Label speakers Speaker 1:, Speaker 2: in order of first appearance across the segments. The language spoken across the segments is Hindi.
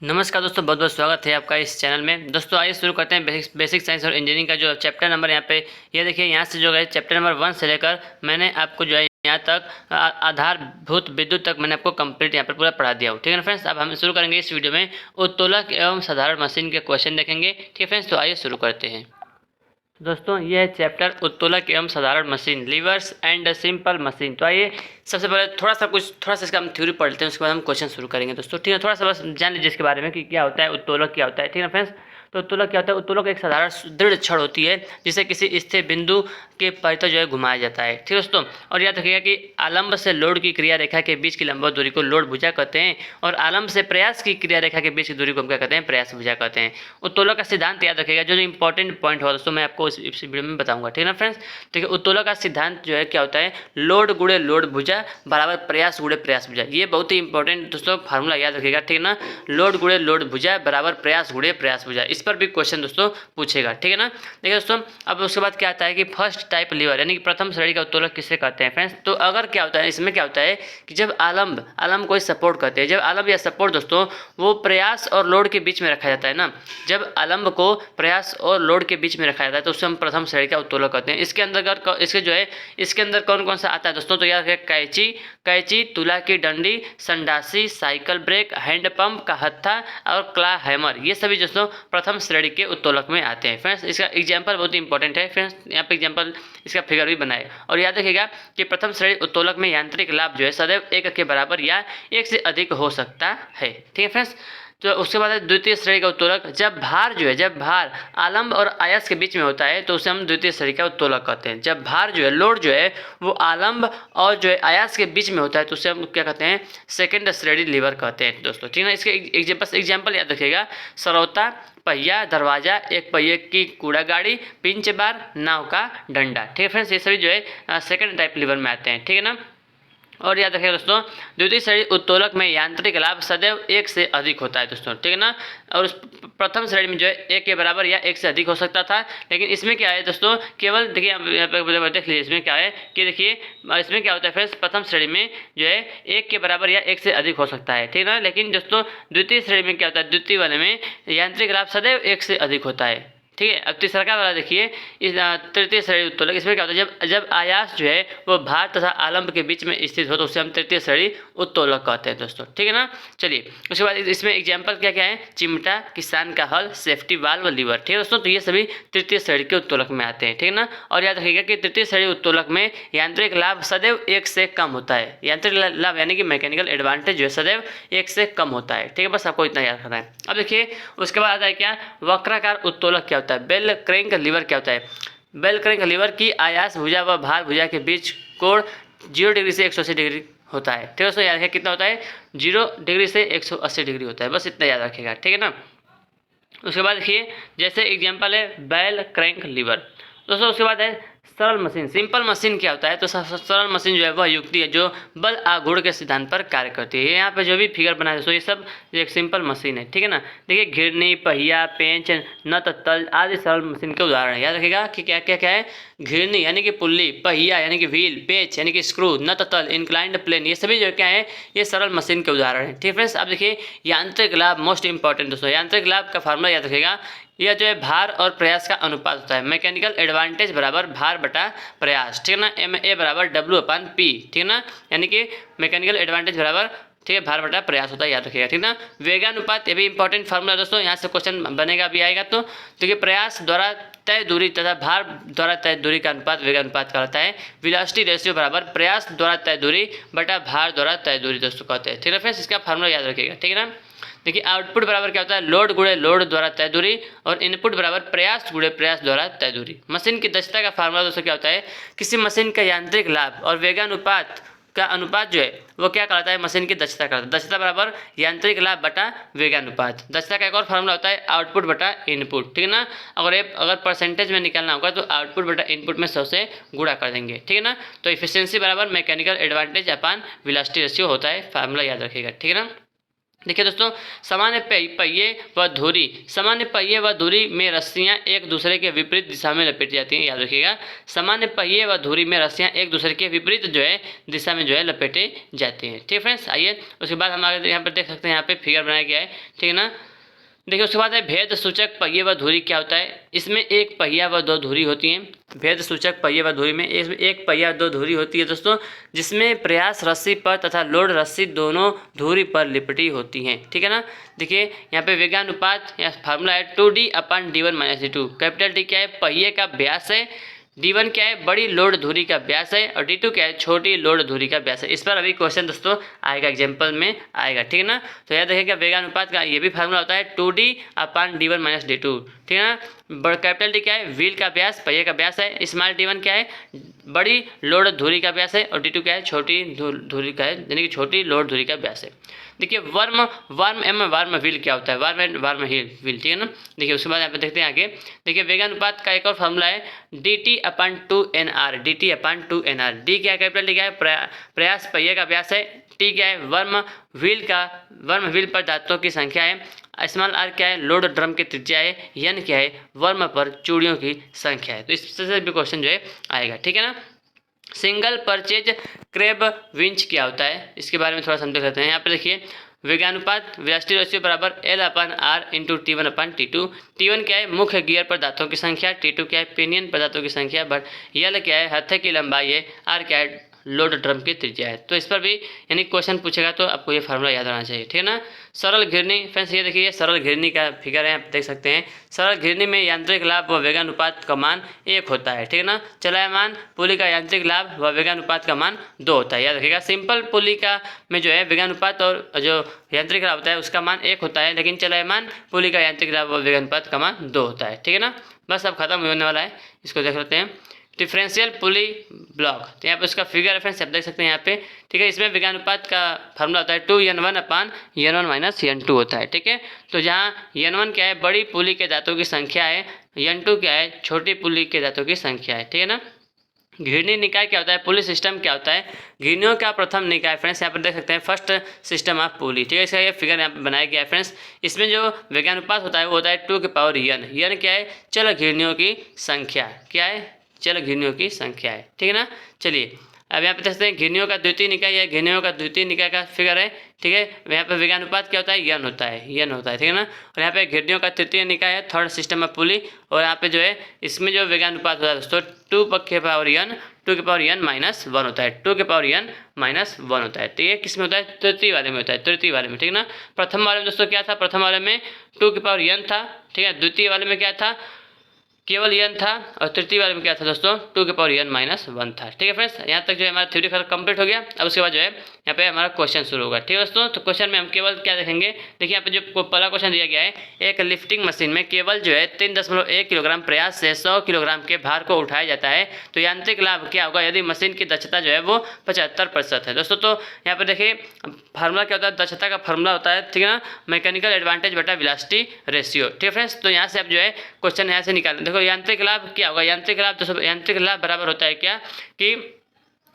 Speaker 1: नमस्कार दोस्तों, बहुत बहुत स्वागत है आपका इस चैनल में। दोस्तों आइए शुरू करते हैं बेसिक साइंस और इंजीनियरिंग का जो चैप्टर नंबर यहाँ पे ये देखिए। यहाँ से जो है चैप्टर नंबर 1 से लेकर मैंने आपको जो है यहाँ तक आधारभूत विद्युत तक मैंने आपको कंप्लीट यहाँ पर पूरा पढ़ा दिया हूँ। ठीक है ना फ्रेंड्स। अब हम शुरू करेंगे इस वीडियो में उत्तोलक एवं साधारण मशीन के क्वेश्चन देखेंगे। ठीक है फ्रेंड्स, तो आइए शुरू करते हैं। दोस्तों यह है चैप्टर उत्तोलक एवं साधारण machine, levers and simple machine. तो आइए सबसे पहले थोड़ा सा इसका हम थ्योरी पढ़ते हैं, उसके बाद हम क्वेश्चन शुरू करेंगे। दोस्तों ठीक है, थोड़ा सा बस जान लीजिए इसके बारे में कि क्या होता है उत्तोलक, क्या होता है। ठीक है फ्रेंड्स। तो उत्तोलक क्या होता है? उत्तोलक एक साधारण दृढ़ छड़ होती है जिसे किसी स्थिर बिंदु के परितः जो है घुमाया जाता है। ठीक है दोस्तों। और याद रखिएगा कि आलंब से लोड की क्रिया रेखा के बीच की लंबवत दूरी को लोड भुजा कहते हैं और आलंब से प्रयास की क्रिया रेखा के बीच की दूरी को हम क्या कहते हैं? प्रयास भुजा कहते हैं। उत्तोलक का सिद्धांत याद रखिएगा। जो इंपॉर्टेंट पॉइंट होगा दोस्तों मैं आपको इस वीडियो में बताऊंगा। ठीक है ना फ्रेंड्स। देखिए उत्तोलक का सिद्धांत जो है क्या होता है? लोड गुणे लोड भुजा बराबर प्रयास गुणे प्रयास भुजा। ये बहुत ही इंपॉर्टेंट दोस्तों फार्मूला याद रखिएगा। ठीक है ना। लोड गुणे लोड भुजा बराबर प्रयास गुणे प्रयास भुजा। इस पर भी क्वेश्चन दोस्तों पूछेगा। ठीक है ना। देखिए दोस्तों अब उसके बाद क्या आता है कि फर्स्ट टाइप लीवर यानी कि प्रथम श्रेणी का उत्तोलक किसे कहते हैं फ्रेंड्स? तो अगर क्या होता है इसमें, क्या होता है कि जब आलम्ब कोई सपोर्ट करते हैं, जब आलम्ब या सपोर्ट दोस्तों वो प्रयास और लोड के बीच में रखा जाता है ना, जब आलम्ब को प्रयास और लोड के बीच में रखा जाता है तो उसे हम प्रथम श्रेणी का उत्तोलक कहते हैं। इसके अंदर इसके जो है इसके अंदर कौन कौन सा आता है दोस्तों? तो याद रखिए कैंची, तुला की डंडी, संडासी, साइकिल ब्रेक, हैंड पंप का हत्था और क्ला हैमर, ये सभी दोस्तों प्रथम श्रेणी के उत्तोलक में आते हैं फ्रेंड्स। इसका एग्जाम्पल बहुत ही इंपॉर्टेंट है फ्रेंड्स। यहाँ पे एग्जाम्पल इसका फिगर भी बनाए। और याद रखिएगा कि प्रथम श्रेणी उत्तोलक में यांत्रिक लाभ जो है सदैव 1 के बराबर या 1 से अधिक हो सकता है। ठीक है फ्रेंड्स। तो उसके बाद है द्वितीय श्रेणी का उत्तोलक। जब भार आलंब और आयस के बीच में होता है तो उसे हम द्वितीय श्रेणी का उत्तोलक कहते हैं। जब भार जो है लोड जो है वो आलंब और जो है आयस के बीच में होता है तो उसे हम क्या कहते हैं? सेकंड श्रेणी लीवर कहते हैं दोस्तों। ठीक है ना। इसके बस एग्जाम्पल याद रखिएगा। सरौता, पहिया, दरवाजा, एक पहिए की कूड़ा गाड़ी, पिंच बार, नाव का डंडा। ठीक है फ्रेंड्स, ये सभी जो है सेकंड टाइप लीवर में आते हैं। ठीक है ना। और याद रखिएगा दोस्तों द्वितीय श्रेणी उत्तोलक में यांत्रिक लाभ सदैव 1 से अधिक होता है दोस्तों। ठीक है ना। और उस प्रथम श्रेणी में जो है 1 के बराबर या 1 से अधिक हो सकता था, लेकिन इसमें क्या है दोस्तों? केवल देखिए यहाँ पे देख लीजिए इसमें क्या है कि देखिए इसमें क्या होता है फ्रेंड्स? प्रथम श्रेणी में जो है 1 के बराबर या 1 से अधिक हो सकता है। ठीक है ना। लेकिन दोस्तों द्वितीय श्रेणी में क्या होता है? द्वितीय वाले में यांत्रिक लाभ सदैव 1 से अधिक होता है। ठीक है। अब तीसरा का वाला देखिए, इस तृतीय श्रेणी उत्तोलक। इसमें क्या होता है? जब आयास जो है वो भार तथा आलंब के बीच में स्थित हो तो उसे हम तृतीय श्रेणी उत्तोलक कहते हैं दोस्तों। ठीक है ना। चलिए उसके बाद इसमें एग्जाम्पल क्या क्या है? चिमटा, किसान का हल, सेफ्टी वाल्व, लीवर। ठीक है दोस्तों। तो ये सभी तृतीय श्रेणी के उत्तोलक में आते हैं। ठीक है ना। और याद रखिएगा कि तृतीय श्रेणी उत्तोलक में यांत्रिक लाभ सदैव 1 से कम होता है। यांत्रिक लाभ यानी कि मैकेनिकल एडवांटेज जो है सदैव 1 से कम होता है। ठीक है, बस आपको इतना याद रखना है। अब देखिए उसके बाद आता है क्या? वक्राकार उत्तोलक क्या होता है? बेल क्रैंक लीवर क्या होता है? बेल क्रैंक लीवर की आयास भुजा व भार भुजा के बीच कोण 0 डिग्री से 180 डिग्री होता है। ठीक है दोस्तों। याद रखिए कितना होता है? 0 डिग्री से 180 डिग्री होता है। बस इतना याद रखिएगा। ठीक है ना। उसके बाद देखिए जैसे एग्जाम्पल है बेल क्रैंक लीवर दोस्तों। उसके बाद है सरल मशीन। सिंपल मशीन क्या होता है? तो सरल मशीन जो है वह युक्ति है जो बल आघूर्ण के सिद्धांत पर कार्य करती है। यहाँ पे जो भी फिगर बना है दोस्तों ये सब एक सिंपल मशीन है। ठीक है ना। देखिए घिरनी, पहिया, पेंच, नट, तल आदि सरल मशीन के उदाहरण है। याद रखिएगा कि क्या क्या क्या है? घिरनी यानी कि पुल्ली, पहिया यानी कि व्हील, पेंच यानी कि स्क्रू, नट, तल इंक्लाइंड प्लेन, ये सभी जो क्या है ये सरल मशीन के उदाहरण है। ठीक है फ्रेंड्स। अब देखिए यांत्रिक लाभ मोस्ट इंपॉर्टेंट दोस्तों। यांत्रिक लाभ का फार्मूला याद रखिएगा। यह जो है भार और प्रयास का अनुपात होता है। मैकेनिकल एडवांटेज बराबर भार बटा प्रयास। ठीक है ना। MA बराबर W/P। ठीक है ना। यानी कि मैकेनिकल एडवांटेज बराबर ठीक है भार बटा प्रयास होता है। याद रखिएगा। ठीक ना। वेगानुपात ये भी इंपॉर्टेंट फार्मूला दोस्तों। यहाँ से क्वेश्चन बनेगा भी आएगा। तो देखिए प्रयास द्वारा तय दूरी तथा भार द्वारा तय दूरी का अनुपात वेगानुपात कहलाता है। वेलोसिटी रेशियो बराबर प्रयास द्वारा तय दूरी बटा भार द्वारा तय दूरी दोस्तों कहते हैं। ठीक है फ्रेंड्स। इसका फार्मूला याद रखिएगा। ठीक है ना। देखिए आउटपुट बराबर क्या होता है? लोड गुणे लोड द्वारा तय दूरी और इनपुट बराबर प्रयास गुणे प्रयास द्वारा तय दूरी। मशीन की दक्षता का फार्मूला दोस्तों क्या होता है? किसी मशीन का यांत्रिक लाभ और वेगानुपात का अनुपात जो है वो क्या कहलाता है? मशीन की दक्षता कहलाता है। दक्षता बराबर यांत्रिक लाभ बटा वेगानुपात। दक्षता का एक और फार्मूला होता है आउटपुट बटा इनपुट। ठीक है ना। अगर परसेंटेज में निकालना होगा तो आउटपुट बटा इनपुट में 100 से गुणा कर देंगे। ठीक है ना। तो इफिशियंसी बराबर मैकेनिकल एडवांटेज अपान वेलोसिटी रेशियो होता है। फार्मूला याद रखिएगा। ठीक है ना। देखिए दोस्तों, सामान्य पहिए व धुरी में रस्सियां एक दूसरे के विपरीत दिशा में लपेटी जाती हैं। याद रखिएगा, सामान्य पहिए व धुरी में रस्सियां एक दूसरे के विपरीत जो है दिशा में जो है लपेटे जाते हैं। ठीक फ्रेंड्स, आइए उसके बाद हम आगे यहाँ पर देख सकते हैं, यहाँ पे फिगर बनाया गया है। ठीक है ना। देखिए उसके बाद है भेद सूचक पहिए व धुरी क्या होता है। इसमें एक पहिया व दो धुरी होती हैं। भेद सूचक पहिए व धुरी में एक पहिया दो धुरी होती है दोस्तों, जिसमें प्रयास रस्सी पर तथा लोड रस्सी दोनों धुरी पर लिपटी होती हैं। ठीक है ना। देखिए यहाँ पे वेगानुपात या फार्मूला है 2D/d1 - d2। कैपिटल डी क्या है, पहिए का व्यास है। D1 क्या है, बड़ी लोड धुरी का व्यास है। और D2 क्या है, छोटी लोड धुरी का व्यास है। इस पर अभी क्वेश्चन दोस्तों आएगा, एग्जाम्पल में आएगा। ठीक है ना। तो याद रखिएगा वेगानुपात का ये भी फार्मूला होता है 2D/d1 - d2। ठीक है ना। कैपिटल डी क्या है, व्हील का व्यास, पहिए का व्यास है। स्मॉल d1 क्या है, बड़ी लोड धुरी का व्यास है। और D2 क्या है, छोटी धुरी का है, यानी कि छोटी लोड धुरी का व्यास है। देखिए वर्म व्हील क्या होता है, वर्म व्हील। ठीक है ना। देखिए उसके बाद यहाँ पे देखते हैं आगे। देखिए वेगानुपात का एक और फार्मूला है dt/2nr। डी क्या है, कैपिटल डी क्या है, प्रयास पहिए का व्यास है। टी क्या है, वर्म व्हील पर दांतों की संख्या है। स्मॉल आर क्या है, लोड ड्रम की त्रिज्या है। एन क्या है, वर्म पर चूड़ियों की संख्या है। तो इससे भी क्वेश्चन जो है आएगा। ठीक है ना। सिंगल परचेज क्रेब विंच क्या होता है, इसके बारे में थोड़ा समझ सकते हैं। यहाँ पे देखिए वेगानुपात वेलोसिटी रेशियो बराबर L/R × T1/T2। T1 क्या है, मुख्य गियर पर दांतों की संख्या। T2 क्या है, पिनियन पर दांतों की संख्या। बट L क्या है, हत्थे की लंबाई है। R क्या है, लोड ड्रम की त्रिज्या है। तो इस पर भी यानी क्वेश्चन पूछेगा तो आपको ये फार्मूला याद रहना चाहिए। ठीक है ना। सरल घिरनी, फ्रेंड्स ये देखिए सरल घिरनी का फिगर है, आप देख सकते हैं। सरल घिरनी में यांत्रिक लाभ व वेगानुपात का मान 1 होता है। ठीक है ना। चलायमान पुली का यांत्रिक लाभ व वेगानुपात का मान 2 होता है। याद रखिएगा, सिंपल पुली का में जो है वेगानुपात और जो यांत्रिक लाभ होता है उसका मान 1 होता है, लेकिन चलायमान पुली का यांत्रिक लाभ व वेगानुपात का मान 2 होता है। ठीक है ना। बस अब खत्म होने वाला है, इसको देख लेते हैं। डिफरेंशियल पुली ब्लॉक, तो यहाँ पे उसका फिगर रेफरेंस आप देख सकते हैं यहाँ पे। ठीक है। इसमें वेगानुपात का फार्मूला होता है 2n1/n1 - n2 होता है। ठीक है। तो जहाँ n1 क्या है, बड़ी पुली के दांतों की संख्या है। n2 क्या है, छोटी पुली के दांतों की संख्या है। ठीक है ना। घिरनी निकाय क्या होता है, पुली सिस्टम क्या होता है। घिरनियों का प्रथम निकाय, फ्रेंड्स यहाँ पर देख सकते हैं फर्स्ट सिस्टम ऑफ पुली। ठीक है। इसका ये फिगर यहाँ पे बनाया गया है फ्रेंड्स। इसमें जो वेगानुपात होता है वो होता है 2n। n क्या है, चल घिरनियों की संख्या। क्या है, चल घिरनियों की संख्या है। ठीक है ना। चलिए अब यहाँ पे देखते हैं घिरनियों का द्वितीय निकाय है, घिरनियों का द्वितीय निकाय का फिगर है। ठीक है। यहाँ पे वेगानुपात क्या होता है, n होता है। ठीक है ना। और यहाँ पे घिरनियों का तृतीय निकाय है, थर्ड सिस्टम ऑफ पुली। और यहाँ पे जो है इसमें जो वेगानुपात होता है दोस्तों 2n -1 होता है। 2n -1 होता है। तो ये किस में होता है, तृतीय वाले में होता है, तृतीय वाले में। ठीक है ना। प्रथम वाले में दोस्तों क्या था, प्रथम वाले में 2n था। ठीक है। द्वितीय वाले में क्या था, केवल n था। और तृतीय वाले में क्या था दोस्तों, 2n -1 था। ठीक है फ्रेंड्स, यहाँ तक जो है हमारा थ्योरी कंप्लीट हो गया। अब उसके बाद जो है यहाँ पे हमारा क्वेश्चन शुरू होगा। ठीक है दोस्तों। तो क्वेश्चन में हम केवल क्या देखेंगे, देखिए यहाँ पे जो पहला क्वेश्चन दिया गया है, एक लिफ्टिंग मशीन में केवल जो है 3.1 किलोग्राम प्रयास से 100 किलोग्राम के भार को उठाया जाता है, तो यांत्रिक लाभ क्या होगा यदि मशीन की दक्षता जो है वो 75% है। दोस्तों तो यहाँ पे देखिए फार्मूला क्या होता है, दक्षता का फार्मूला होता है। ठीक है ना। मैकेनिकल एडवांटेज बटा वेलोसिटी रेशियो। ठीक है फ्रेंड्स। तो यहाँ से आप जो है क्वेश्चन यहाँ से निकालें। देखो यांत्रिक लाभ क्या होगा, यांत्रिक लाभ बराबर होता है क्या कि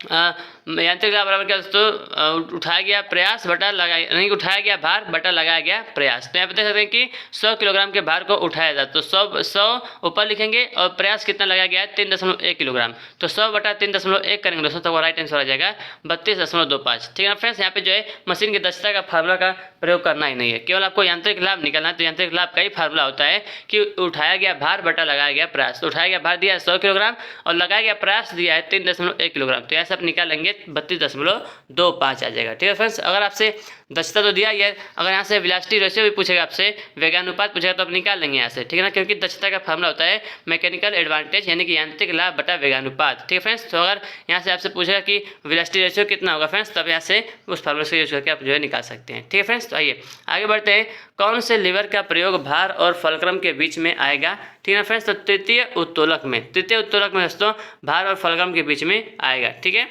Speaker 1: यांत्रिक लाभ बराबर क्या दोस्तों, उठाया गया प्रयास बटा लगाया, नहीं उठाया गया भार बटा लगाया गया प्रयास। तो यहाँ पे देख सकते हैं कि 100 किलोग्राम के भार को उठाया जाता है, तो 100 ऊपर लिखेंगे और प्रयास कितना लगाया गया है 3.1 किलोग्राम। तो 100 बटा 3.1 करेंगे दोस्तों, तो राइट आंसर आ जाएगा 32.25। ठीक है ना फ्रेंड्स। यहाँ पे जो है मशीन की दक्षता का फार्मूला का प्रयोग करना ही नहीं है, केवल आपको यांत्रिक लाभ निकालना है। तो यांत्रिक लाभ का ही फार्मूला होता है कि उठाया गया भार बटा लगाया गया प्रयास। तो उठाया गया भार दिया है 100 किलोग्राम और लगाया गया प्रयास दिया है 3.1 किलोग्राम। तो ऐसे आप निकालेंगे 32.25 आ जाएगा। ठीक है फ्रेंड्स। अगर आपसे दक्षता तो दिया ही है, अगर यहाँ से वेलोसिटी रेशियो भी पूछेगा, आपसे वेगानुपात पूछेगा तो आप निकाल लेंगे यहाँ से। ठीक है ना। क्योंकि दक्षता का फार्मूला होता है मैकेनिकल एडवांटेज यानी कि यांत्रिक लाभ बटा वेगानुपात। ठीक है फ्रेंड्स। तो अगर यहाँ से आपसे पूछेगा कि वेलोसिटी रेशियो कितना होगा फ्रेंड्स, तब यहाँ से उस फार्मूला से यूज करके आप जो है निकाल सकते हैं। ठीक है फ्रेंड्स। तो आइए आगे बढ़ते हैं। कौन से लीवर का प्रयोग भार और फलक्रम के बीच में आएगा। ठीक है ना फ्रेंड्स। तो तृतीय उत्तोलक में दोस्तों भार और फलक्रम के बीच में आएगा। ठीक है।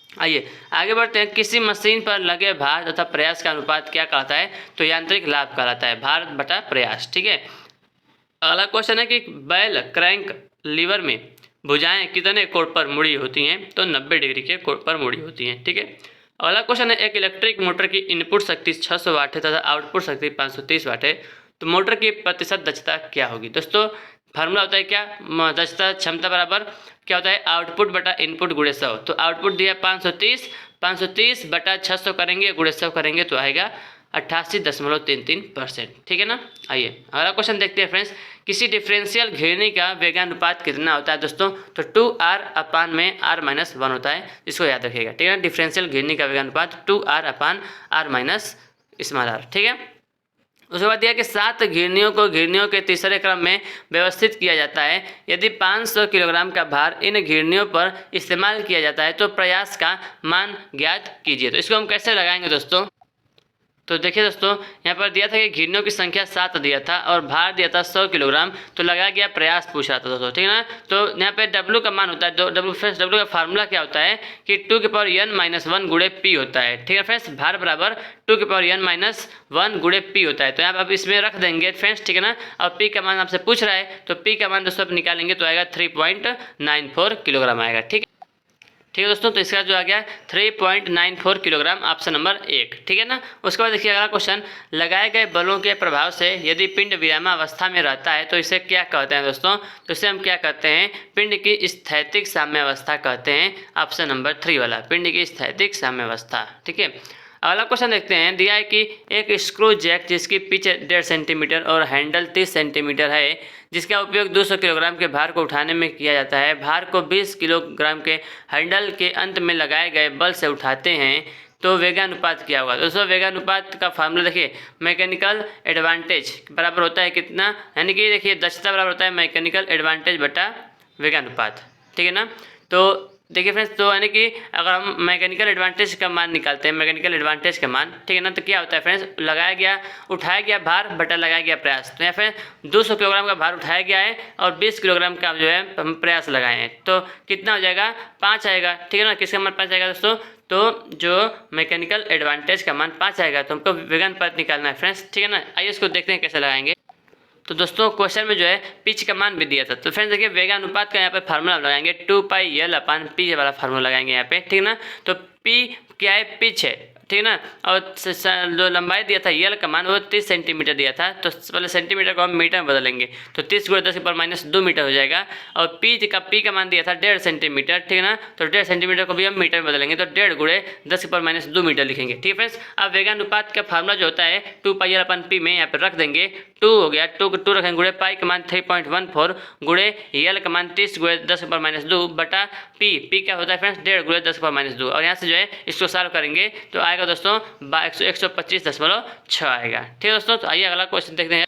Speaker 1: आइए आगे बढ़ते हैं। किसी मशीन पर लगे भार तथा प्रयास का अनुपात क्या कहलाता है, तो यांत्रिक लाभ कहलाता है, भार बटा प्रयास। ठीक है। अगला क्वेश्चन है कि बैल क्रैंक लीवर में भुजाएं कितने कोण पर मुड़ी होती हैं, तो 90 डिग्री के कोण पर मुड़ी होती हैं। ठीक है। अगला क्वेश्चन है, एक इलेक्ट्रिक मोटर की इनपुट शक्ति 600 वाट है तथा आउटपुट शक्ति 530 वाट है, तो मोटर की प्रतिशत दक्षता क्या होगी। दोस्तों फार्मूला होता है क्या, दक्षता क्षमता बराबर क्या होता है, आउटपुट बटा इनपुट गुणे 100। तो आउटपुट दिया 530 बटा 600 करेंगे गुणे 100 करेंगे तो आएगा 88.33%। ठीक है ना। आइए अगला क्वेश्चन देखते हैं फ्रेंड्स, किसी डिफरेंशियल घिरनी का वेगानुपात कितना होता है दोस्तों, तो 2r अपान में r-1 होता है, इसको याद रखिएगा। ठीक है ना, डिफरेंशियल घिरनी का वेगानुपात 2r अपान r-r। ठीक है। उसके बाद दिया कि 7 घिरनियों को घिरनियों के तीसरे क्रम में व्यवस्थित किया जाता है। यदि 500 किलोग्राम का भार इन घिरनियों पर इस्तेमाल किया जाता है तो प्रयास का मान ज्ञात कीजिए। तो इसको हम कैसे लगाएंगे दोस्तों, तो देखिए दोस्तों यहाँ पर दिया था कि घिरनियों की संख्या 7 दिया था और भार दिया था 100 किलोग्राम, तो लगाया गया प्रयास पूछा था दोस्तों। ठीक है ना, तो यहाँ पे W का मान होता है, W का फार्मूला क्या होता है कि 2 की पावर n-1 गुणे P होता है। ठीक है फ्रेंड्स, भार बराबर 2 की पावर n-1 गुणे P होता है। तो यहाँ आप इसमें रख देंगे फ्रेंड्स। ठीक है ना, और P का मान आपसे पूछ रहा है तो P का मान दोस्तों आप निकालेंगे तो आएगा 3.94 किलोग्राम आएगा। ठीक है दोस्तों, तो इसका जो आ गया 3.94 किलोग्राम, ऑप्शन नंबर 1। ठीक है ना। उसके बाद देखिए अगला क्वेश्चन, लगाए गए बलों के प्रभाव से यदि पिंड विरामावस्था में रहता है तो इसे क्या कहते हैं दोस्तों, तो इसे हम क्या कहते हैं, पिंड की स्थैतिक साम्यावस्था कहते हैं, ऑप्शन नंबर 3 वाला, पिंड की स्थैतिक साम्यावस्था। ठीक है। अगला क्वेश्चन देखते हैं, दिया है कि एक स्क्रू जैक जिसकी पिच 1.5 सेंटीमीटर और हैंडल 30 सेंटीमीटर है, जिसका उपयोग 200 किलोग्राम के भार को उठाने में किया जाता है, भार को 20 किलोग्राम के हैंडल के अंत में लगाए गए बल से उठाते हैं, तो वेगानुपात क्या होगा। दोस्तों वेगानुपात का फार्मूला देखिए, मैकेनिकल एडवांटेज बराबर होता है कितना, यानी कि देखिए दक्षता बराबर होता है मैकेनिकल एडवांटेज बटा वेगानुपात। ठीक है ना, तो देखिए फ्रेंड्स, तो यानी कि अगर हम मैकेनिकल एडवांटेज का मान निकालते हैं, मैकेनिकल एडवांटेज का मान, ठीक है ना, तो क्या होता है फ्रेंड्स, लगाया गया उठाया गया भार बटा लगाया गया प्रयास। तो यहाँ पे 200 किलोग्राम का भार उठाया गया है और 20 किलोग्राम का जो है हम प्रयास लगाए हैं, तो कितना हो जाएगा, 5 आएगा। ठीक है ना, किसका मान 5 आएगा दोस्तों, तो जो मैकेनिकल एडवांटेज का मान 5 आएगा, तो हमको वेगानुपात निकालना है फ्रेंड्स। ठीक है ना, आइए इसको देखते हैं कैसे लगाएंगे। तो दोस्तों क्वेश्चन में जो है पिच का मान भी दिया था, तो फ्रेंड्स देखिए वेगानुपात का यहाँ पे फार्मूला लगाएंगे 2πl अपान P वाला फार्मूला लगाएंगे यहाँ पे। ठीक है ना, तो P क्या है, पिच है। ठीक है ना, और जो लंबाई दिया था यल का मान वो 30 सेंटीमीटर दिया था, तो पहले सेंटीमीटर को हम मीटर में बदलेंगे, तो 30 × 10⁻² मीटर हो जाएगा। और पी का मान दिया था 1.5 सेंटीमीटर। ठीक है ना, तो 1.5 सेंटीमीटर को भी हम मीटर में बदलेंगे, तो 1.5 × 10⁻² मीटर लिखेंगे। ठीक है फ्रेंड्स, अब वेगानुपात का फार्मूला जो होता है 2πl अपान P में यहाँ पर रख देंगे, 2 हो गया, 2 रखेंगे गुणे पाई का मान 3.14 गुणे यल का मान 30 × 10⁻² बटा पी क्या होता है फ्रेंड्स 1.5 × 10⁻², और यहाँ से जो है इसको सॉल्व करेंगे तो आएगा दोस्तों 125.6 आएगा। ठीक है दोस्तों, तो आइए अगला क्वेश्चन देखते हैं।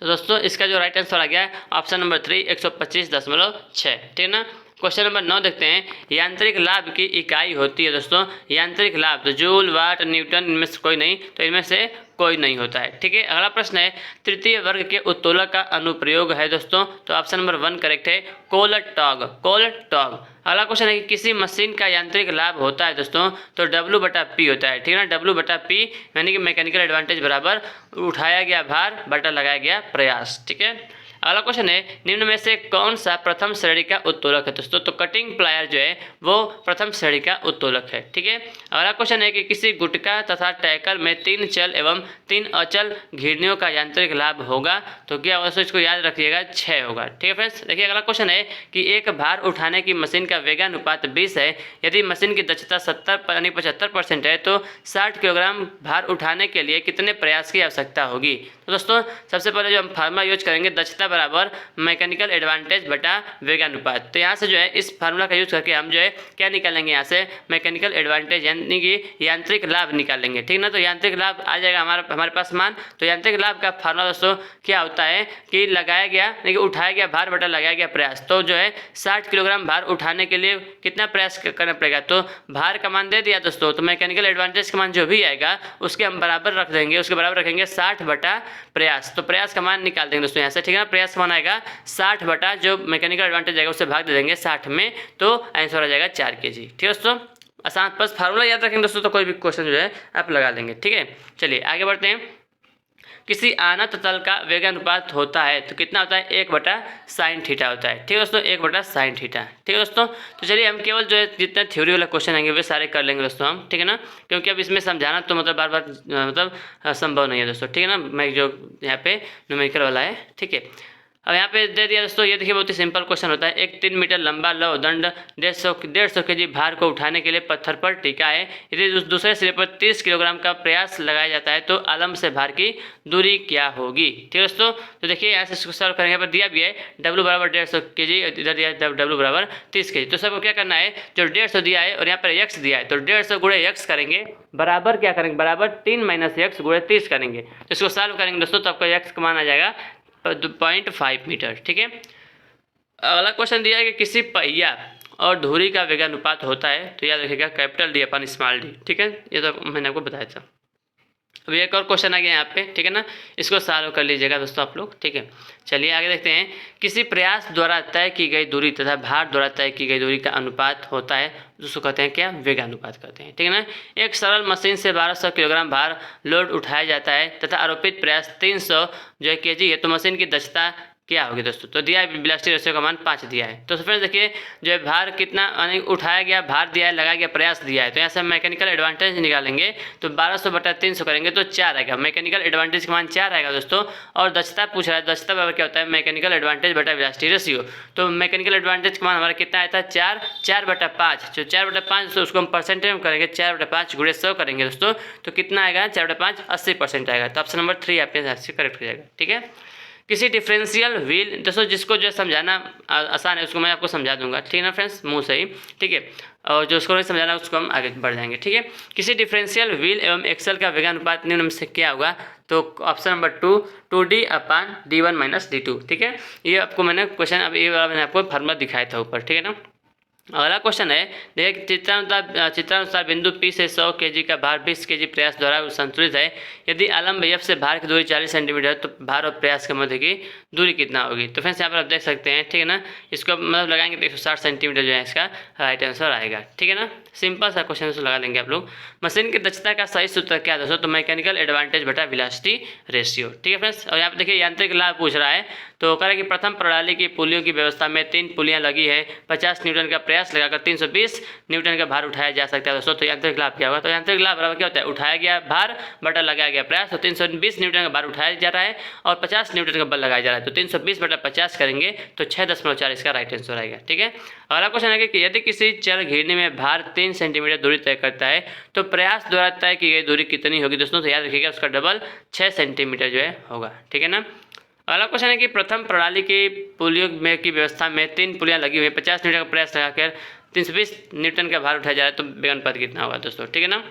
Speaker 1: तो दोस्तों इसका जो राइट आंसर आ गया है ऑप्शन नंबर 3 125.6। ठीक है ना। क्वेश्चन नंबर 9 देखते हैं, यांत्रिक लाभ की इकाई होती है दोस्तों, यांत्रिक लाभ, तो जूल वाट न्यूटन इनमें से कोई नहीं, तो इनमें से कोई नहीं होता है। ठीक है। अगला प्रश्न है, तृतीय वर्ग के उत्तोलक का अनुप्रयोग है दोस्तों, तो ऑप्शन नंबर 1 करेक्ट है, कोल्ड टॉग। अगला क्वेश्चन है कि किसी मशीन का यांत्रिक लाभ होता है दोस्तों, तो W/P होता है। ठीक है ना, W/P यानी कि मैकेनिकल एडवांटेज बराबर उठाया गया भार बटा लगाया गया प्रयास। ठीक है। अगला क्वेश्चन है, निम्न में से कौन सा प्रथम श्रेणी का उत्तोलक है दोस्तों, तो कटिंग प्लायर जो है वो प्रथम श्रेणी का उत्तोलक है। ठीक है। अगला क्वेश्चन है कि किसी गुटका तथा टैकल में 3 चल एवं 3 अचल घिरनियों का यांत्रिक लाभ होगा, तो क्या होगा दोस्तों, इसको याद रखिएगा 6 होगा। ठीक है फ्रेंड्स, देखिए अगला क्वेश्चन है कि एक भार उठाने की मशीन का वेगानुपात 20 है, यदि मशीन की दक्षता 75% है तो 60 किलोग्राम भार उठाने के लिए कितने प्रयास की आवश्यकता होगी। तो दोस्तों सबसे पहले जो हम फार्मूला यूज करेंगे, दक्षता बराबर मैकेनिकल एडवांटेज बटा वेगानुपात, तो यहाँ से जो है इस फार्मूला का यूज करके हम जो है क्या निकालेंगे, यहाँ से मैकेनिकल एडवांटेज यानी कि यांत्रिक लाभ निकालेंगे। ठीक ना, तो यांत्रिक लाभ आ जाएगा हमारे पास मान। तो यांत्रिक लाभ का फार्मूला दोस्तों क्या होता है कि लगाया गया यानी कि उठाया गया भार बटा लगाया गया प्रयास, तो जो है 60 किलोग्राम भार उठाने के लिए कितना प्रयास करना पड़ेगा, तो भार का मान दे दिया दोस्तों, तो मैकेनिकल एडवांटेज का मान जो भी आएगा उसके हम बराबर रख देंगे, उसके बराबर रखेंगे 60 बटा प्रयास, तो प्रयास का मान निकाल देंगे दोस्तों यहाँ से। ठीक है ना, प्रयास का मान आएगा 60 बटा जो मैकेनिकल एडवांटेज आएगा उससे भाग दे देंगे 60 में, तो आंसर आ जाएगा 4 kg। ठीक है दोस्तों, आसान, बस फार्मूला याद रखेंगे दोस्तों, तो कोई भी क्वेश्चन जो है आप लगा लेंगे। ठीक है, चलिए आगे बढ़ते हैं। किसी अनंत तल का वेगानुपात होता है तो कितना होता है, 1/sin थीटा होता है। ठीक है दोस्तों, 1/sin थीटा। ठीक है दोस्तों, तो चलिए हम केवल जो है जितना थ्योरी वाला क्वेश्चन आएंगे वे सारे कर लेंगे दोस्तों हम, ठीक है ना, क्योंकि अब इसमें समझाना तो मतलब बार बार मतलब संभव नहीं है दोस्तों, ठीक है ना। मैं जो यहाँ पे न्यूमेरिकल वाला है, ठीक है। अब यहाँ पे दे दिया दोस्तों, ये देखिए बहुत ही सिंपल क्वेश्चन होता है। एक 3 मीटर लंबा लौह दंड 150 kg भार को उठाने के लिए पत्थर पर टिका है। यदि दूसरे सिरे पर 30 किलोग्राम का प्रयास लगाया जाता है तो आलम्ब से भार की दूरी क्या होगी। ठीक है दोस्तों, तो देखिए यहाँ से इसको सॉल्व करेंगे। यहाँ पर दिया भी है W बराबर 150 kg, इधर दिया है W बराबर 30 kg। तो सबको क्या करना है, जो 150 दिया है और यहाँ पर x दिया है तो 150 गुणे x करेंगे, बराबर क्या करेंगे, बराबर 3 - x गुणे 30 करेंगे। तो इसको सॉल्व करेंगे दोस्तों तो आपका x का मान आ जाएगा 0.5 मीटर। ठीक है, अगला क्वेश्चन दिया है कि किसी पहिया और धुरी का वेगानुपात होता है तो याद रखिएगा कैपिटल D अपन स्मॉल d। ठीक है, ये तो मैंने आपको बताया था। अभी एक और क्वेश्चन आ गया यहाँ पे, ठीक है ना, इसको सॉल्व कर लीजिएगा दोस्तों आप लोग। ठीक है, चलिए आगे देखते हैं। किसी प्रयास द्वारा तय की गई दूरी तथा भार द्वारा तय की गई दूरी का अनुपात होता है, जिसको कहते हैं क्या, वेगानुपात कहते हैं। ठीक है ना, एक सरल मशीन से 1200 किलोग्राम भार लोड उठाया जाता है तथा आरोपित प्रयास 300 जो है kg है, तो मशीन की दक्षता क्या होगी दोस्तों। तो दिया है वेलोसिटी रेशियो का मान 5 दिया है। तो फ्रेंड्स देखिए जो है भार कितना उठाया गया, भार दिया है, लगाया गया, प्रयास दिया है, तो यहाँ से हम मैकेनिकल एडवांटेज निकालेंगे तो 1200/300 करेंगे तो 4 आएगा। मैकेनिकल एडवांटेज का मान 4 आएगा दोस्तों। और दक्षता पूछ रहा है, दक्षता बराबर क्या होता है, मैकेनिकल एडवांटेज बटा वेलोसिटी रेशियो। तो मैकेनिकल एडवांटेज का मान हमारा कितना आया था, 4/5। जो 4/5 उसको हम परसेंटेज में करेंगे, 4/5 गुणे 100 करेंगे दोस्तों, तो कितना आएगा, 4/5 80% आएगा। तो ऑप्शन नंबर 3 आपके यहाँ से करेक्ट हो जाएगा। ठीक है, किसी डिफरेंशियल व्हील, दोस्तों जिसको जो समझाना आसान है उसको मैं आपको समझा दूंगा, ठीक है ना फ्रेंड्स, मुंह से ही। ठीक है, और जो उसको नहीं समझाना उसको हम आगे बढ़ जाएंगे। ठीक है, किसी डिफरेंशियल व्हील एवं एक्सल का वेगानुपात निम्न में से क्या होगा, तो ऑप्शन नंबर 2D/D1 - D2। ठीक है, ये आपको मैंने क्वेश्चन अब ये वाला मैंने आपको फार्मूला दिखाया था ऊपर। ठीक है ना, अगला क्वेश्चन है, देखिए चित्रानुसार बिंदु P से 100 kg का भार 20 kg प्रयास द्वारा संतुलित है। यदि आलम्ब F से भार की दूरी 40 सेंटीमीटर तो भार और प्रयास के मध्य की दूरी कितना होगी। तो फ्रेंड्स यहाँ पर आप देख सकते हैं, ठीक है ना, इसको मतलब लगाएंगे तो 160 सेंटीमीटर जो है इसका राइट आंसर आएगा। ठीक है ना, सिंपल सा क्वेश्चन उसको लगा लेंगे आप लोग। मशीन की दक्षता का सही सूत्र क्या है दोस्तों, तो मैकेनिकल एडवांटेज बटा वेलोसिटी रेशियो। ठीक है फ्रेंड्स, और यहाँ पर देखिए यांत्रिक लाभ पूछ रहा है, तो कह रहा है कि प्रथम प्रणाली की पुलियों की व्यवस्था में 3 पुलियाँ लगी है, 50 न्यूटन का प्रयास लगाकर 320 न्यूटन का भार उठाया जा सकता है दोस्तों। तो यांत्रिक लाभ क्या होगा, तो यांत्रिक लाभ बराबर क्या होता है, उठाया गया भार बटा लगाया गया प्रयास। तो 320 न्यूटन का भार उठाया जा रहा है और 50 न्यूटन का बल लगाया जा रहा है, तो 320/50 करेंगे तो 6.4 इसका राइट आंसर आएगा। ठीक है, अगला क्वेश्चन है कि यदि किसी चर घिरनी में भार 3 सेंटीमीटर दूरी तय करता है तो प्रयास द्वारा तय की गई दूरी कितनी होगी दोस्तों, तो याद रखिएगा उसका डबल 6 सेंटीमीटर जो है होगा। ठीक है ना, अगला क्वेश्चन है कि प्रथम प्रणाली की पुलियों में की व्यवस्था में 3 पुलियाँ लगी हुई है, 50 न्यूटन का प्रयास लगाकर 320 न्यूटन का भार उठाया जा रहा है, तो वेगानुपात कितना होगा दोस्तों। ठीक है ना,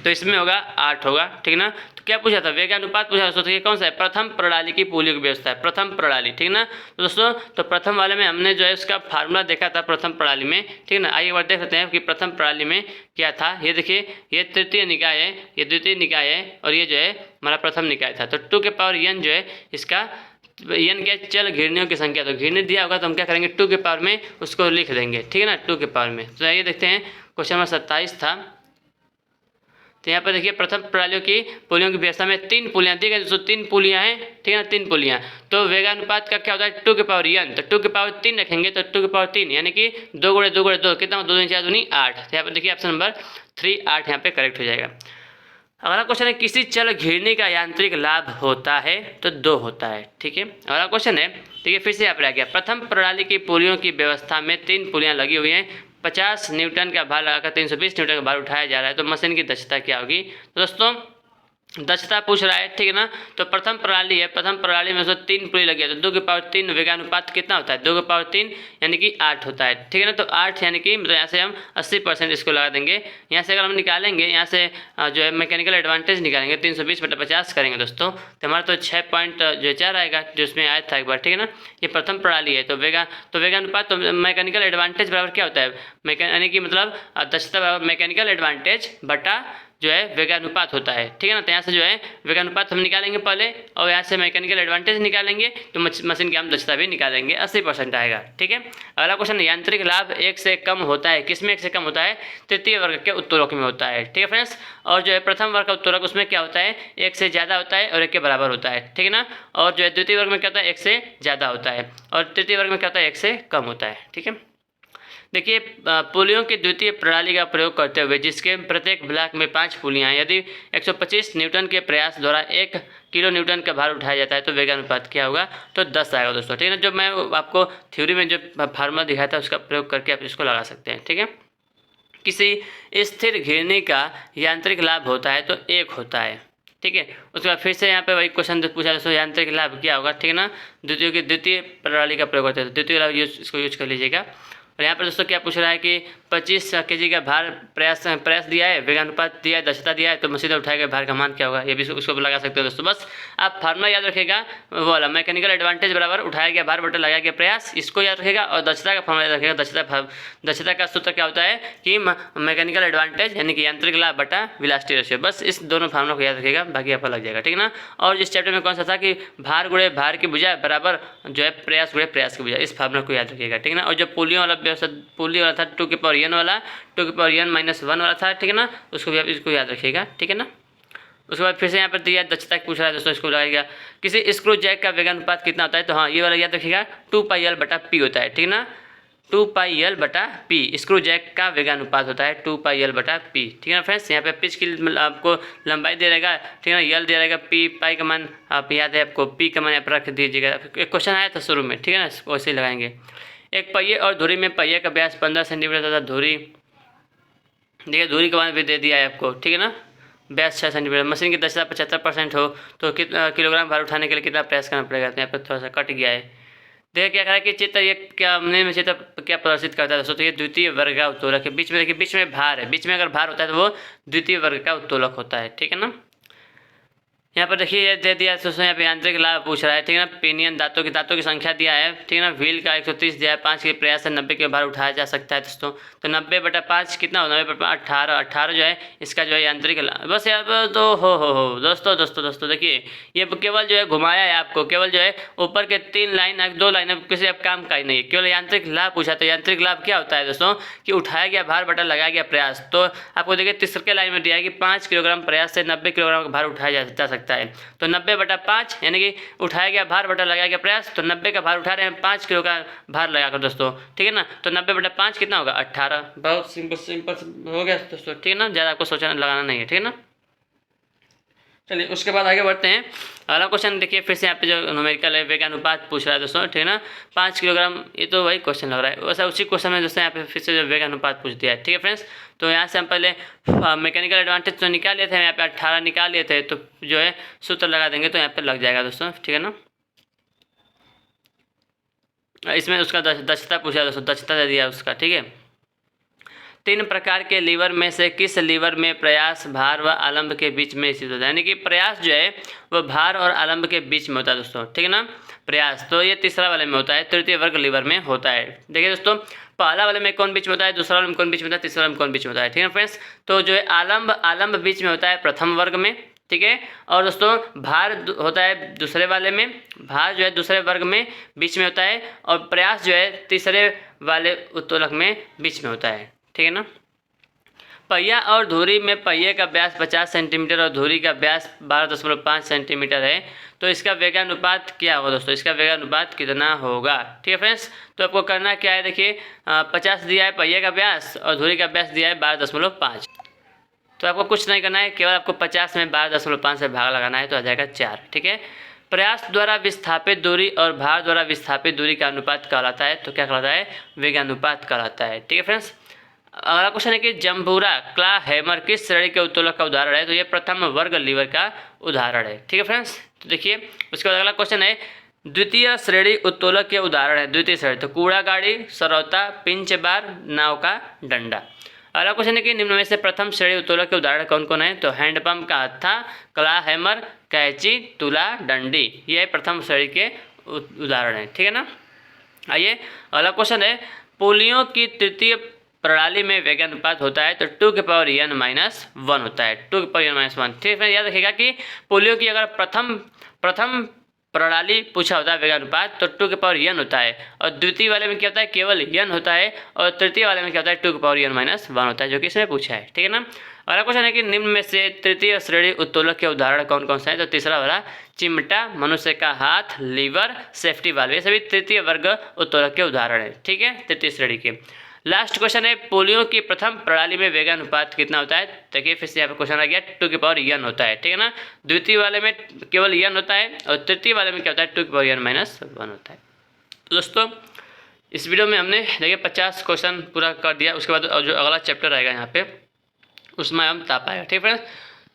Speaker 1: तो इसमें होगा 8 होगा। ठीक है ना, तो क्या पूछा था, वेगानुपात पूछा दोस्तों। ठीक है, कौन सा है, प्रथम प्रणाली की पुलियों की व्यवस्था है, प्रथम प्रणाली। ठीक है ना, तो दोस्तों तो प्रथम वाले में हमने जो है उसका फार्मूला देखा था प्रथम प्रणाली में। ठीक है ना, आइए एक बार देख सकते हैं कि प्रथम प्रणाली में क्या था। ये देखिए, ये तृतीय निकाय है, ये द्वितीय निकाय है और ये जो है हमारा प्रथम निकाय था। तो 2 के पावर n जो है इसका n क्या चल घिरनियों की संख्या, तो घिरनी दिया होगा तो हम क्या करेंगे 2 के पावर में उसको लिख देंगे। ठीक है ना, 2 के पावर में। तो आइए देखते हैं, क्वेश्चन नंबर 27 था। तो यहाँ पर देखिए प्रथम प्रणालियों की पुलियों की व्यवस्था में 3 पुलियाँ दी गई, दोस्तों 3 पुलियाँ हैं। ठीक है ना, 3 पुलियाँ, तो वेगानुपात का क्या होता है 2 के पावर n, तो 2 के पावर 3 रखेंगे तो 2 के पावर 3 यानी कि 2 गुणे 2 गुणे 2 कितना, 2 दूनी 4 दूनी 8। तो यहाँ पर देखिए ऑप्शन नंबर 3 8 यहाँ पे करेक्ट हो जाएगा। अगला क्वेश्चन है, किसी चल घिरनी का यांत्रिक लाभ होता है, तो 2 होता है। ठीक है, अगला क्वेश्चन है, ठीक है, फिर से यहाँ पर आ गया, प्रथम प्रणाली की पुलियों की व्यवस्था में 3 पुलियाँ लगी हुई हैं, 50 न्यूटन का भार लगाकर 320 न्यूटन का भार उठाया जा रहा है, तो मशीन की दक्षता क्या होगी। तो दोस्तों दक्षता पूछ रहा है, ठीक है ना, तो प्रथम प्रणाली है, प्रथम प्रणाली में उसको 3 पुली लगी है, तो 2 के पावर 3 वेगानुपात कितना होता है, 2 के पावर 3 यानी कि 8 होता है। ठीक है ना, तो 8 यानी कि मतलब यहाँ से हम 80% इसको लगा देंगे। यहाँ से अगर हम निकालेंगे, यहाँ से जो है मैकेनिकल एडवांटेज निकालेंगे 320/50 करेंगे दोस्तों, तो हमारा तो 6.4 आएगा जो इसमें आया था एक बार। ठीक है ना, ये प्रथम प्रणाली है, तो वेगानुपात तो मैकेनिकल एडवांटेज बराबर क्या होता है, यानी कि मतलब दक्षता बराबर मैकेनिकल एडवांटेज बटा जो है वेगानुपात होता है, ठीक है ना। तो यहाँ से जो है वेगानुपात हम निकालेंगे पहले, और यहाँ से मैकेनिकल एडवांटेज निकालेंगे, तो मशीन की हम दक्षता भी निकालेंगे, 80% आएगा, ठीक है। अगला क्वेश्चन, यांत्रिक लाभ 1 से कम होता है, किसमें 1 से कम होता है? तृतीय वर्ग के उत्तोलक में होता है, ठीक है फ्रेंड्स। और जो है प्रथम वर्ग का उत्तोलक उसमें क्या होता है? 1 से ज़्यादा होता है और 1 के बराबर होता है, ठीक है ना। और जो है द्वितीय वर्ग में क्या होता है? 1 से ज़्यादा होता है, और तृतीय वर्ग में क्या होता है? 1 से कम होता है, ठीक है। देखिए, पुलियों की द्वितीय प्रणाली का प्रयोग करते हुए जिसके प्रत्येक ब्लॉक में 5 पुलियाँ हैं, यदि 125 न्यूटन के प्रयास द्वारा 1 किलो न्यूटन का भार उठाया जाता है तो वेगानुपात क्या होगा? तो 10 आएगा दोस्तों, ठीक है ना। जो मैं आपको थ्योरी में जो फार्मूला दिखाया था उसका प्रयोग करके आप इसको लगा सकते हैं, ठीक है। किसी स्थिर घिरनी का यांत्रिक लाभ होता है तो 1 होता है, ठीक है। उसके बाद फिर से यहाँ पे वही क्वेश्चन पूछा दोस्तों, यांत्रिक लाभ क्या होगा, ठीक है ना। द्वितीय प्रणाली का प्रयोग करते हैं तो द्वितीय लाभ इसको यूज कर लीजिएगा। और यहाँ पर दोस्तों क्या पूछ रहा है कि 25 kg का भार प्रयास दिया है, वेगानुपात दिया है, दक्षता दिया है, तो मशीन उठाए गए भार का मान क्या होगा? ये भी उसको लगा सकते हो दोस्तों। बस आप फार्मूला याद रखेगा वो वाला, मैकेनिकल एडवांटेज बराबर उठाया गया भार बटा लगाया गया प्रयास, इसको याद रखेगा। और दक्षता का फार्मूला याद रखेगा। दक्षता का सूत्र क्या होता है कि मैकेनिकल एडवांटेज यानी कि यांत्रिक लाभ बटा वेलोसिटी रेशियो, बस इस दोनों फार्मूला को याद रखेगा, बाकी आपको लग जाएगा, ठीक है ना। और इस चैप्टर में कौन सा था कि भार गुणे भार की भुजा बराबर जो है प्रयास गुणे प्रयास की भुजा, इस फार्मूला को याद रखिएगा, ठीक है ना। और जो पुलियों वाला पुली वाला था 2 की पावर n वाला 2 की पावर n - 1 वाला था, ठीक है ना, उसको भी आप इसको याद रखिएगा, ठीक है ना। उसके बाद फिर से यहाँ पर दिया दक्षता पूछ रहा है दोस्तों, इसको लगाएगा। किसी स्क्रू जैक का वेगानुपात कितना होता है? तो हाँ, ये वाला याद रखिएगा, 2πl बटा p होता है, ठीक है ना। 2πl बटा p स्क्रू जैक का वेगानुपात होता है 2πl बटा p, ठीक है ना फ्रेंड्स। यहाँ पे पिच की आपको लंबाई दे रहेगा, ठीक है ना, यल दे रहेगा, p पाई का मान आप याद है आपको, p का मान यहाँ पर रख दीजिएगा। एक क्वेश्चन आया था शुरू में, ठीक है ना, वैसे ही लगाएंगे। एक पहिए और धुरी में पहिए का व्यास 15 सेंटीमीटर तथा धुरी, देखिए धुरी का मान भी दे दिया है आपको, ठीक है ना, व्यास 6 सेंटीमीटर। मशीन की दक्षता 75% हो तो कितना किलोग्राम भार उठाने के लिए कितना प्रयास करना पड़ेगा? तो यहाँ पर थोड़ा सा कट गया है। देखिए क्या कह रहा है कि चित्र ये क्या हमने में चित्र क्या प्रदर्शित करता है दोस्तों? तो ये द्वितीय वर्ग का उत्तोलक है। बीच में देखिए, बीच में भार है, बीच में अगर भार होता है तो वो द्वितीय वर्ग का उत्तोलक होता है, ठीक है ना। यहाँ पर देखिए ये दे दिया दोस्तों, यहाँ पे यांत्रिक लाभ पूछ रहा है, ठीक है ना। पिनियन दांतों की संख्या दिया है, ठीक है ना। व्हील का 130 दिया है, 5 के प्रयास से 90 के भार उठाया जा सकता है दोस्तों। तो 90 बटा 5 कितना हो? 90 बटा 18 जो है इसका जो है यांत्रिक लाभ। बस यहाँ पर तो हो दोस्तों देखिए, ये केवल जो है घुमाया है आपको, केवल जो है ऊपर के 3 लाइन 2 लाइन किसी अब काम का ही नहीं है, केवल यांत्रिक लाभ पूछा। तो यांत्रिक लाभ क्या होता है दोस्तों कि उठाया गया भार बटा लगाया गया प्रयास। तो आपको देखिए तीसरे लाइन में दिया है कि 5 किलोग्राम प्रयास से 90 किलोग्राम का भार उठाया जा सकता है। तो 90 बटा 5 यानी कि उठाया गया भार बटा लगाया गया प्रयास, तो 90 का भार उठा रहे हैं, 5 किलो का भार लगाकर दोस्तों, ठीक है ना। तो 90 बटा 5 कितना होगा? 18। बहुत सिंपल हो गया दोस्तों, ठीक है ना, ज़्यादा आपको सोचना लगाना नहीं है, ठीक है ना। चलिए उसके बाद आगे बढ़ते हैं। अगला क्वेश्चन देखिए, फिर से यहाँ पे जो न्यूमेरिकल है वेगानुपात पूछ रहा है दोस्तों, ठीक है ना। 5 किलोग्राम, ये तो वही क्वेश्चन लग रहा है, वैसा उसी क्वेश्चन में दोस्तों यहाँ पे फिर से जो वेगानुपात पूछ दिया है, ठीक है फ्रेंड्स। तो यहाँ से हम पहले मैकेनिकल एडवांटेज तो निकाल लिए थे, यहाँ पे 18 निकाल लिए थे, तो जो है सूत्र लगा देंगे तो यहाँ पे लग जाएगा दोस्तों, ठीक है ना। इसमें उसका दक्षता पूछा दोस्तों, दक्षता दे दिया उसका, ठीक है। 3 प्रकार के लीवर में से किस लीवर में प्रयास भार व आलम्ब के बीच में स्थित होता है? यानी कि प्रयास जो है वह भार और आलम्ब के बीच में होता है दोस्तों, ठीक है ना। प्रयास तो ये तीसरा वाले में होता है, तृतीय वर्ग लीवर में होता है। देखिए दोस्तों, पहला वाले में कौन बीच में होता है, दूसरा वाले में कौन बीच में होता है, तीसरा वाले में कौन बीच में होता है, ठीक है फ्रेंड्स। तो जो है आलम्ब बीच में होता है प्रथम वर्ग में, ठीक है। और दोस्तों भार होता है दूसरे वाले में, भार जो है दूसरे वर्ग में बीच में होता है, और प्रयास जो है तीसरे वाले उत्तोलक में बीच में होता है, ठीक है ना। पहिया और धुरी में पहिए का व्यास 50 सेंटीमीटर और धुरी का व्यास 12.5 सेंटीमीटर है, तो इसका वेगानुपात क्या होगा दोस्तों? इसका वेगानुपात कितना होगा, ठीक है फ्रेंड्स। तो आपको करना क्या है, देखिए 50 दिया है पहिए का व्यास और धुरी का व्यास दिया है 12.5, तो आपको कुछ नहीं करना है, केवल आपको 50 में 12.5 से भाग लगाना है, तो आ जाएगा 4, ठीक है। प्रयास द्वारा विस्थापित दूरी और भार द्वारा विस्थापित दूरी का अनुपात कहलाता है, तो क्या कहलाता है? वेगानुपात कहलाता है, ठीक है फ्रेंड्स। अगला क्वेश्चन है कि जम्बूरा क्ला हैमर किस श्रेणी के उत्तोलक का उदाहरण है? तो ये प्रथम वर्ग लीवर का उदाहरण है, ठीक है फ्रेंड्स। तो देखिए उसके बाद अगला क्वेश्चन है द्वितीय श्रेणी उत्तोलक के उदाहरण है। द्वितीय श्रेणी तो कूड़ा गाड़ी, सरौता, पिंच बार, नाव का डंडा। अगला क्वेश्चन है कि निम्न में से प्रथम श्रेणी उत्तोलक के उदाहरण कौन कौन है? तो हैंडपंप का हत्था, क्ला हैमर, कैंची, तुला, डंडी, ये प्रथम श्रेणी के उदाहरण है, ठीक है ना। आइए अगला क्वेश्चन है पुलियों की तृतीय प्रणाली में वेगानुपात होता है तो 2 की पावर n-1 होता है, 2 की पावर n-1। ठीक है, याद रखिएगा कि पोलियो की अगर प्रथम प्रणाली पूछा होता है वेगानुपात तो 2 की पावर n होता है, और द्वितीय वाले में क्या होता है, केवल n होता है, और तृतीय वाले में क्या होता है, 2 की पावर n-1 होता है, जो कि इसमें पूछा है। ठीक है ना। और क्वेश्चन है कि निम्न में से तृतीय श्रेणी उत्तोलक के उदाहरण कौन कौन से हैं, तो तीसरा वाला चिमटा, मनुष्य का हाथ, लीवर, सेफ्टी वाल्व, ये सभी तृतीय वर्ग उत्तोलक के उदाहरण है। ठीक है, तृतीय श्रेणी के। लास्ट क्वेश्चन है, पोलियो की प्रथम प्रणाली में वेगानुपात कितना होता है। देखिए फिर से यहाँ पे क्वेश्चन आ गया, 2 की पावर n होता है। ठीक है ना, द्वितीय वाले में केवल n होता है, और तृतीय वाले में क्या होता है, 2 की पावर n-1 होता है। तो दोस्तों इस वीडियो में हमने देखिए 50 क्वेश्चन पूरा कर दिया। उसके बाद जो अगला चैप्टर आएगा यहाँ पे उसमें हम ता पाएगा। ठीक है,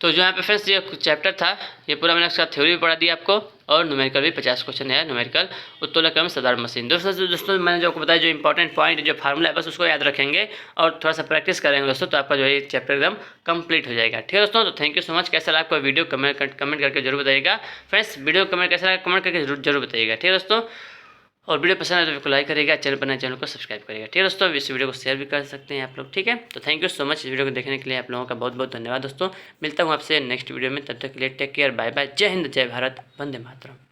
Speaker 1: तो जो यहाँ पे फ्रेंड्स ये चैप्टर था ये पूरा मैंने उसका थ्योरी भी पढ़ा दिया आपको, और न्यूमेरिकल भी 50 क्वेश्चन है, न्यूमेरिकल उत्तोलक एवं साधारण मशीन। दोस्तों मैंने जो आपको बताया, जो इंपॉर्टेंट पॉइंट जो फार्मूला है बस उसको याद रखेंगे और थोड़ा सा प्रैक्टिस करेंगे दोस्तों, तो आपका जो है चैप्टर एकदम कंप्लीट हो जाएगा। ठीक है दोस्तों, तो थैंक यू सो मच। कैसा लगा आपको वीडियो कमेंट करके जरूर बताइएगा। फ्रेंड्स वीडियो कमेंट कैसा लगा कमेंट करके जरूर बताइएगा। ठीक है दोस्तों, और वीडियो पसंद है तो वीडियो को लाइक करिएगा, चैनल पर नए चैनल को सब्सक्राइब करिएगा। ठीक है दोस्तों, इस वीडियो को शेयर भी कर सकते हैं आप लोग। ठीक है, तो थैंक यू सो मच इस वीडियो को देखने के लिए आप लोगों का बहुत बहुत धन्यवाद दोस्तों। मिलता हूँ आपसे नेक्स्ट वीडियो में, तब तक के लिए टेक केयर, बाय बाय, जय हिंद, जय भारत, वंदे मातरम।